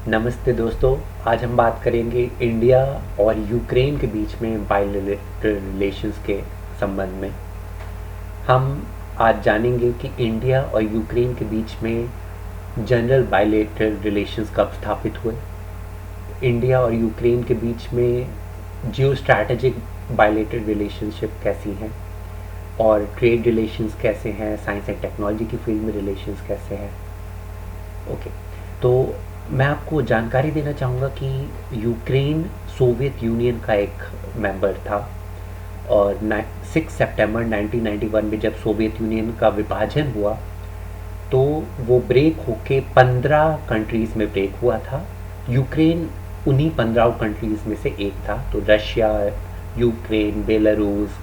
नमस्ते दोस्तों। आज हम बात करेंगे इंडिया और यूक्रेन के बीच में बायलैटरल रिलेशंस के संबंध में। हम आज जानेंगे कि इंडिया और यूक्रेन के बीच में जनरल बायलैटरल रिलेशंस कब स्थापित हुए, इंडिया और यूक्रेन के बीच में जियो स्ट्रैटेजिक बायलैटरल रिलेशनशिप कैसी हैं और ट्रेड रिलेशंस कैसे हैं, साइंस एंड टेक्नोलॉजी की फील्ड में रिलेशंस कैसे हैं। ओके, तो मैं आपको जानकारी देना चाहूँगा कि यूक्रेन सोवियत यूनियन का एक मेंबर था और 6 सितंबर 1991 में जब सोवियत यूनियन का विभाजन हुआ तो वो ब्रेक होके 15 कंट्रीज़ में ब्रेक हुआ था। यूक्रेन उन्हीं 15 कंट्रीज़ में से एक था। तो Russia, Ukraine, Belarus,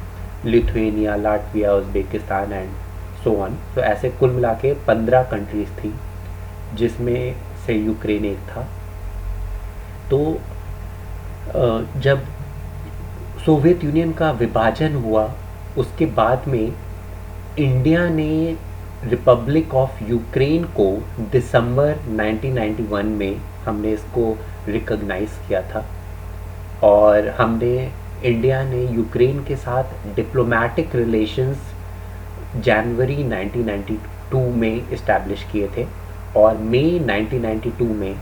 Lithuania, Latvia, Uzbekistan and so on. तो ऐसे कुल मिला के 15 कंट्रीज़ थी जिसमें से यूक्रेन एक था। तो जब सोवियत यूनियन का विभाजन हुआ उसके बाद में इंडिया ने रिपब्लिक ऑफ यूक्रेन को दिसंबर 1991 में हमने इसको रिकॉग्नाइज किया था और इंडिया ने यूक्रेन के साथ डिप्लोमेटिक रिलेशंस जनवरी 1992 में इस्टेब्लिश किए थे और मई 1992 में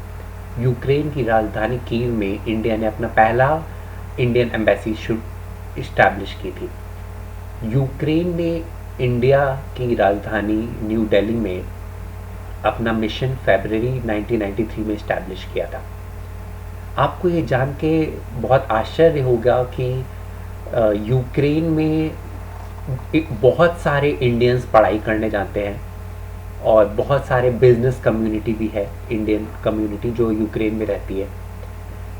यूक्रेन की राजधानी कीव में इंडिया ने अपना पहला इंडियन एम्बेसी इस्टेब्लिश की थी। यूक्रेन ने इंडिया की राजधानी न्यू दिल्ली में अपना मिशन फरवरी 1993 में इस्टेब्लिश किया था। आपको ये जान के बहुत आश्चर्य होगा कि यूक्रेन में बहुत सारे इंडियंस पढ़ाई करने जाते हैं और बहुत सारे बिजनेस कम्युनिटी भी है, इंडियन कम्युनिटी जो यूक्रेन में रहती है।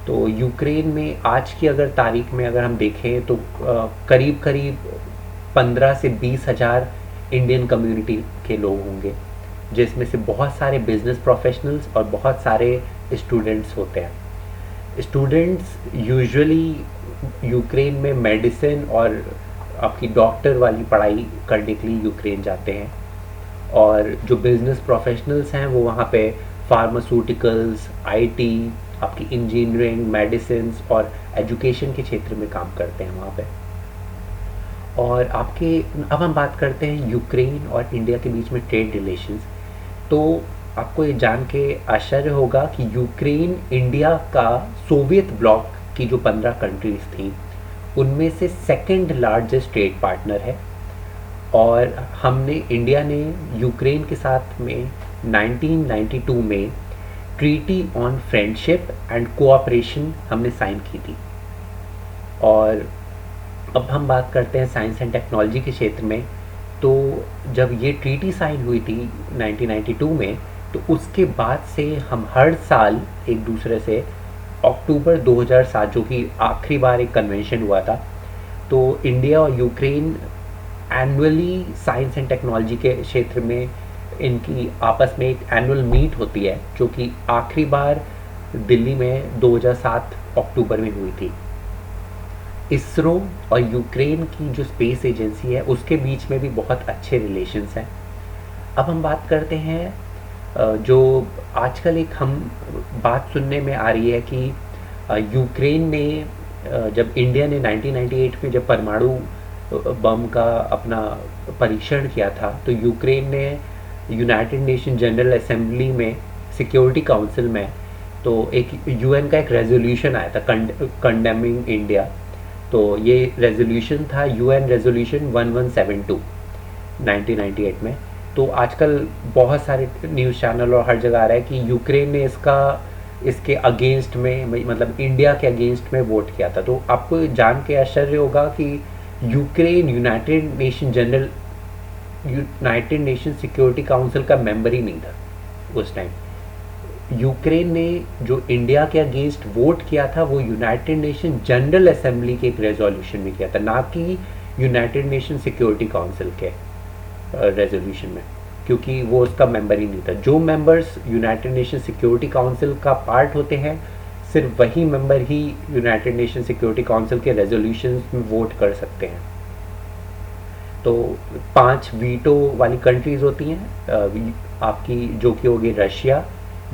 तो यूक्रेन में आज की अगर तारीख में अगर हम देखें तो करीब करीब 15 से 20 हज़ार इंडियन कम्युनिटी के लोग होंगे, जिसमें से बहुत सारे बिजनेस प्रोफेशनल्स और बहुत सारे स्टूडेंट्स होते हैं। स्टूडेंट्स यूजुअली यूक्रेन में मेडिसिन और आपकी डॉक्टर वाली पढ़ाई करने के लिए यूक्रेन जाते हैं और जो बिजनेस प्रोफेशनल्स हैं वो वहाँ पे फार्मास्यूटिकल्स, आईटी, आपकी इंजीनियरिंग, मेडिसिन और एजुकेशन के क्षेत्र में काम करते हैं वहाँ पे। और अब हम बात करते हैं यूक्रेन और इंडिया के बीच में ट्रेड रिलेशंस। तो आपको ये जान के आश्चर्य होगा कि यूक्रेन इंडिया का सोवियत ब्लॉक की जो 15 कंट्रीज थी उनमें से सेकंड लार्जेस्ट ट्रेड पार्टनर है और इंडिया ने यूक्रेन के साथ में 1992 में treaty on friendship and cooperation हमने साइन की थी। और अब हम बात करते हैं साइंस एंड टेक्नोलॉजी के क्षेत्र में। तो जब ये ट्रीटी साइन हुई थी 1992 में, तो उसके बाद से हम हर साल एक दूसरे से अक्टूबर 2007 जो कि आखिरी बार एक कन्वेंशन हुआ था, तो इंडिया और Ukraine annually science and technology के क्षेत्र में इनकी आपस में एक एनुअल मीट होती है जो कि आखिरी बार दिल्ली में 2007 अक्टूबर में हुई थी। इसरो और यूक्रेन की जो स्पेस एजेंसी है उसके बीच में भी बहुत अच्छे रिलेशंस हैं। अब हम बात करते हैं जो आजकल एक हम बात सुनने में आ रही है कि यूक्रेन ने जब इंडिया ने 1998 में जब परमाणु बम का अपना परीक्षण किया था तो यूक्रेन ने यूनाइटेड नेशन जनरल असेंबली में सिक्योरिटी काउंसिल में तो एक यूएन का एक रेजोल्यूशन आया था कंडेमिंग इंडिया। तो ये रेजोल्यूशन था यूएन रेजोल्यूशन 1172 1998 में। तो आजकल बहुत सारे न्यूज़ चैनल और हर जगह आ रहा है कि यूक्रेन ने इसके अगेंस्ट में, मतलब इंडिया के अगेंस्ट में वोट किया था। तो आपको जान के आश्चर्य होगा कि Ukraine United nation security council का मेंबर ही नहीं था उस टाइम। यूक्रेन ने जो इंडिया के अगेंस्ट वोट किया था वो यूनाइटेड नेशन जनरल असेंबली के एक रेजोल्यूशन में किया था, ना कि यूनाइटेड नेशन सिक्योरिटी काउंसिल के रेजोल्यूशन में, क्योंकि वो उसका मेंबर ही नहीं था। जो members United nation security council का पार्ट होते हैं सिर्फ वही मेंबर ही यूनाइटेड नेशन सिक्योरिटी काउंसिल के रेजोल्यूशन में वोट कर सकते हैं। तो 5 वीटो वाली कंट्रीज़ होती हैं आपकी, जो कि होगी Russia,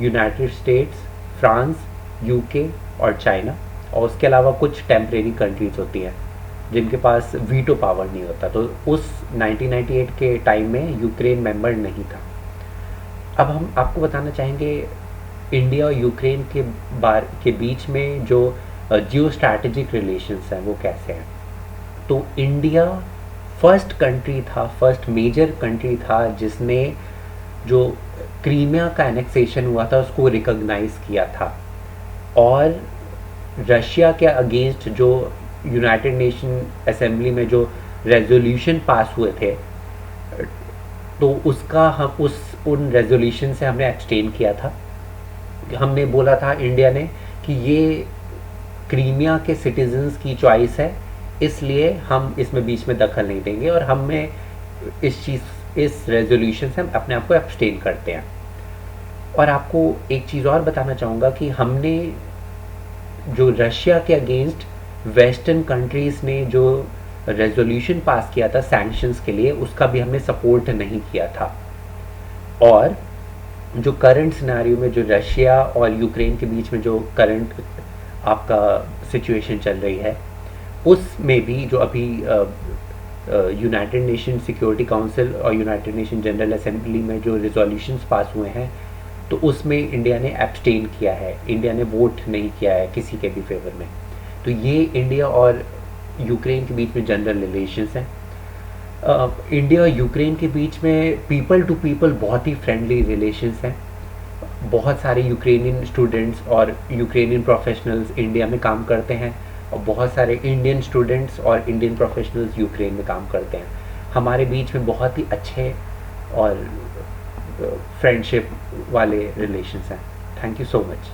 United states, France, UK और चाइना, और उसके अलावा कुछ टेम्परेरी कंट्रीज होती हैं जिनके पास वीटो पावर नहीं होता। तो उस 1998 के टाइम में यूक्रेन मेंबर नहीं था। अब हम आपको बताना चाहेंगे इंडिया और यूक्रेन के बीच में जो जियो स्ट्रैटेजिक रिलेशंस हैं वो कैसे हैं। तो इंडिया फर्स्ट कंट्री था, फर्स्ट मेजर कंट्री था जिसने जो क्रीमिया का एनेक्सेशन हुआ था उसको रिकॉग्नाइज किया था, और रशिया के अगेंस्ट जो यूनाइटेड नेशन असेंबली में जो रेजोल्यूशन पास हुए थे, तो उसका हम उन रेजोल्यूशन से हमने एब्सटेन किया था। हमने बोला था इंडिया ने कि ये क्रीमिया के सिटीजन्स की चॉइस है, इसलिए हम इसमें बीच में दखल नहीं देंगे, और हमें इस रेजोल्यूशन से हम अपने आप को एब्सटेन करते हैं। और आपको एक चीज़ और बताना चाहूँगा कि हमने जो रशिया के अगेंस्ट वेस्टर्न कंट्रीज़ ने जो रेजोल्यूशन पास किया था सैंक्शंस के लिए, उसका भी हमने सपोर्ट नहीं किया था। और जो करंट सिनेरियो में जो रशिया और यूक्रेन के बीच में जो करंट आपका सिचुएशन चल रही है, उसमें भी जो अभी यूनाइटेड नेशन सिक्योरिटी काउंसिल और यूनाइटेड नेशन जनरल असेंबली में जो रिजोल्यूशंस पास हुए हैं, तो उसमें इंडिया ने एब्सटेन किया है, इंडिया ने वोट नहीं किया है किसी के भी फेवर में। तो ये इंडिया और यूक्रेन के बीच में जनरल रिलेशंस हैं। इंडिया और यूक्रेन के बीच में पीपल टू पीपल बहुत ही फ्रेंडली रिलेशंस हैं। बहुत सारे यूक्रेनियन स्टूडेंट्स और यूक्रेनियन प्रोफेशनल्स इंडिया में काम करते हैं, और बहुत सारे इंडियन स्टूडेंट्स और इंडियन प्रोफेशनल्स यूक्रेन में काम करते हैं। हमारे बीच में बहुत ही अच्छे और फ्रेंडशिप वाले रिलेशंस हैं। Thank you so much.